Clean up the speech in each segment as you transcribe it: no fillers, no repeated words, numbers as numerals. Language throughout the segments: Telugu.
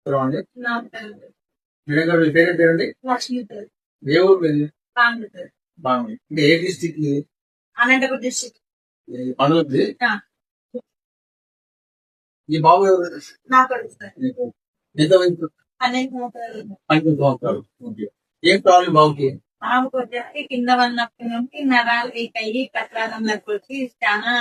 అండి నా పేరు మేడం గారు మీ పేరు పేరండి లక్ష్మీ పేరు ఏ ఊరు మీది రాంగ్ పేరు బాగుంది అంటే ఏ డిస్టిక్ ఇది అనంతపురం డిస్ట్రిక్ట్. పండుగది ఈ బాబు ఎవరు నా కొడుకు సార్ ఎంత వయసు 12 సంవత్సరాలు. 12 సంవత్సరాలు ఓకే ఏం ప్రాబ్లం బాబుకి ఆమెకు వచ్చేసి కింద ఉన్నప్పటి నుంచి నరాలు వీక్ అయ్యి ప్రసాదంలోకి వచ్చి చాలా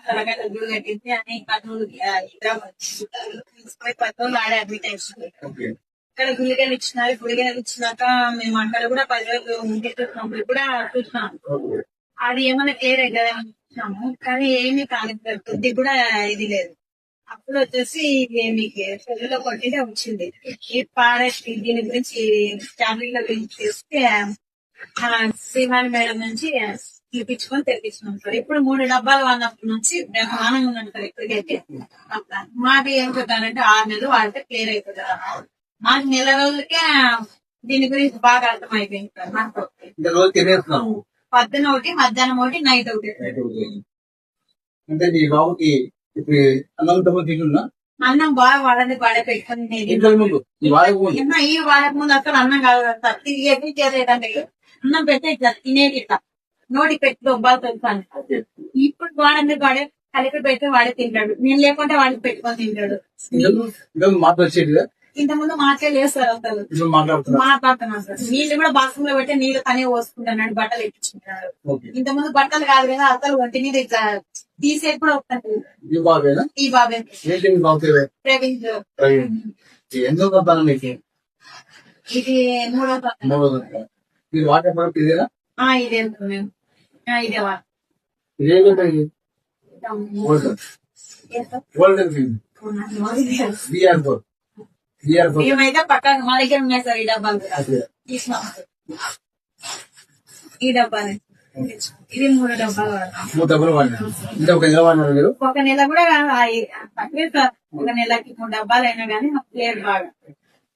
త్వరగా డబ్బులు కట్టించి అని పనులు తీసుకుపోయి 10 రోజులు ఆడే అడ్మిట్ అయ్యింది. ఓకే ఇక్కడ గుళికలు ఇచ్చినారు. గుళికలు ఇచ్చినాక మేము అక్కడ కూడా 10 రోజులు ఇంటికి వచ్చినప్పుడు కూడా చూసినాం. ఓకే అది ఏమైనా క్లియర్ అవుతుంది అని చూసినాము, కానీ ఏమీ కాలేదు. కొద్ది కూడా ఇది లేదు. అప్పుడు వచ్చేసి మీకు సెల్లో కొట్టితే వచ్చింది ఈ పారెస్ట్ దీని గురించి టాబ్లెట్ల గురించి చేస్తే శ్రీవాణి మేడం నుంచి చూపించుకొని తెప్పించుకున్నాం సార్. ఇప్పుడు 3 డబ్బాలు వాడినప్పటి నుంచి బ్రహ్మాండంగా ఉన్నాను సార్. ఇప్పటికైతే మాది ఏం చెప్తానంటే 6 నెలలు వాడితే క్లియర్ అయిపోతుంది. మాకు నెల రోజులకే దీని గురించి బాగా అర్థమైపోయింది సార్. నాకు ఇంకా రోజు తినేస్తున్నాము పొద్దున ఒకటి, మధ్యాహ్నం ఒకటి, నైట్ ఒకటి. అంటే నీ బాబుకి ఇప్పుడు అన్నం తమ్ముడు తింటున్నా అన్నం బాగా వాడని పాడే పెట్టుకుని ఇంట్లో ముందు ఈ వాడక ముందు ఈ వాడక ముందు అసలు అన్నం కాదు కదా తిరిగి చేసేదంటే అన్నం పెట్టే ఇట్లా తినేది ఇట్లా నోటి పెట్టి దొబ్బాలు తెలుసాను. ఇప్పుడు వాడని వాడే కలిపి పెట్టి వాడే తింటాడు. నేను లేకుంటే వాడికి పెట్టుకొని తింటాడు. ఇంతకు మాట వచ్చేటిగా ఇంత ముందు మాట్లాడలేదు సార్. అసలు ఇప్పుడు మాట్లాడుతున్నా మాట్లాడుతున్నాను సార్. నీళ్ళు కూడా బాత్రూమ్ లో పెట్టి నీళ్ళు తనే పోసుకుంటున్నాడు, బట్టలు ఎక్కించుకుంటున్నాడు. ఓకే ఇంత ముందు బట్టలు కాదు కదా అసలు ఒంటి మీద ఇట్లా తీసేది కూడా వస్తాడు. ఈ బాబేనా ఈ బాబే ఏంటి మీ బాబు పేరు ప్రవీణ్ ఎంతో కొంత మీకు ఇది 3వ పక్కన. మీరు వాటర్ ప్రొడక్ట్ ఇదేనా ఇదే మేము ఇదే ఇదేంటంటే గోల్డెన్ బిఆర్4 మేమైతే పక్కన మా దగ్గర ఉన్నాయి సార్. ఈ డబ్బాలు తీసినాం. ఈ డబ్బాని ఇది 3 డబ్బాలు వాడతాం. 3 డబ్బులు వాడినా అంటే ఒక నెల వాడినారు మీరు ఒక నెల కూడా తక్కువే సార్. ఒక నెలకి 3 డబ్బాలు అయినా కానీ మాకు ప్లేట్ బాగా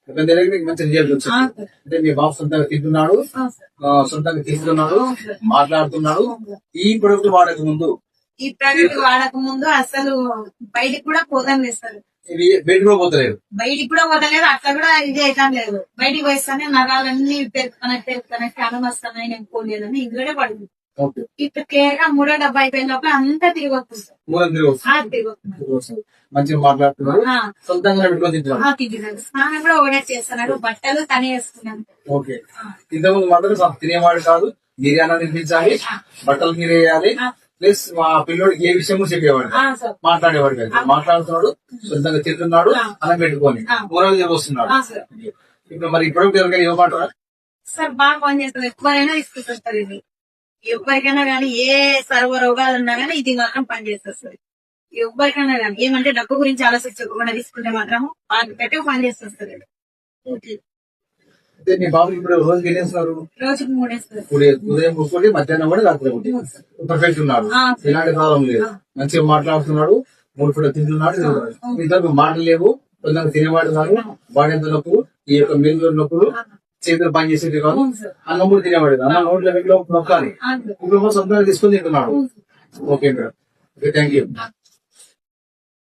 ఒక నెలకి మీకు మంచి రిజల్ట్ వచ్చింది. అంటే మీ బాబు సొంతంగా తింటున్నాడు, సొంతంగా తీసుకున్నాడు, మాట్లాడుతున్నాడు. ఈ ప్రొడక్ట్ వాడక ముందు ఈ ప్రోడక్ట్ వాడక ముందు అసలు బయటికి కూడా పోతాం లేదు సార్. ఇవి బయట కూడా పోతలేదు, బయటికి కూడా పోతలేదు. అట్లా కూడా ఇది అయితే లేదు. బయటికి పోయిస్తానే నరాలన్నీ పెరుగుతున్నాయి చాలా వస్తున్నాయి. నేను పోలేదని ఇందులోనే పడుతుంది. ఇప్పుడు క్లియర్ గా 3వ డబ్బా అయిపోయిన లోపల అంతా తిరిగి వస్తుంది సార్. తిరిగి వస్తుంది. మంచిగా మాట్లాడుతున్నాడు, సొంతంగా పెట్టుకొని తింటున్నాడు. స్నానం కూడా ఒకటే చేస్తున్నాడు, బట్టలు తనే వేసుకున్నాను. ఓకే ఇంతకుముందు మాత్రం తినేవాడు కాదు, బిర్యానీ తినిపించాలి, బట్టలు మీరే వేయాలి, ప్లస్ మా పిల్లోడికి ఏ విషయం చెప్పేవాడు, మాట్లాడేవాడు కాదు. మాట్లాడుతున్నాడు, సొంతంగా తింటున్నాడు, అన్నం పెట్టుకొని ఊరలు వస్తున్నాడు. ఇప్పుడు మరి ఇప్పుడు ఎవరికైనా ఇవ్వమంటారా సార్? బాగా పని చేస్తుంది. ఎక్కువైనా తీసుకొస్తారు. ఇది ఎవరికైనా కానీ ఏ సర్వరోగాలు ఉన్నా కానీ ఇది మాత్రం పనిచేస్తుంది సార్. ఎవరికైనా కానీ ఏమంటే డబ్బు గురించి ఆలోచించకుండా తీసుకుంటే మాత్రం వాళ్ళకి పెట్టి పనిచేస్తుంది సార్. అంటే మీ బాబు ఇప్పుడు రోజు తినేస్తున్నారు, రోజుకి 3 వేస్తారు. ఉదయం ఒకటి, మధ్యాహ్నం కూడా, రాత్రి ఒకటి. పర్ఫెక్ట్ ఉన్నాడు, ఎలాంటి ప్రాబ్లం లేదు. మంచిగా మాట్లాడుతున్నాడు, 3 పూట తింటున్నాడు. ఇద్దరు మాటలు లేవు, కొందరు తినేవాడు కాదు, బాడీ నొప్పులు, ఈ యొక్క మెరుగుల నొప్పులు, చేతులు పని చేసేది కాదు. అన్నం కూడా తినేవాడు కాదు, అన్నం నోట్ల నొక్కాలి. ఇప్పుడు సొంతంగా తీసుకొని తింటున్నాడు. Okay madam, thank you.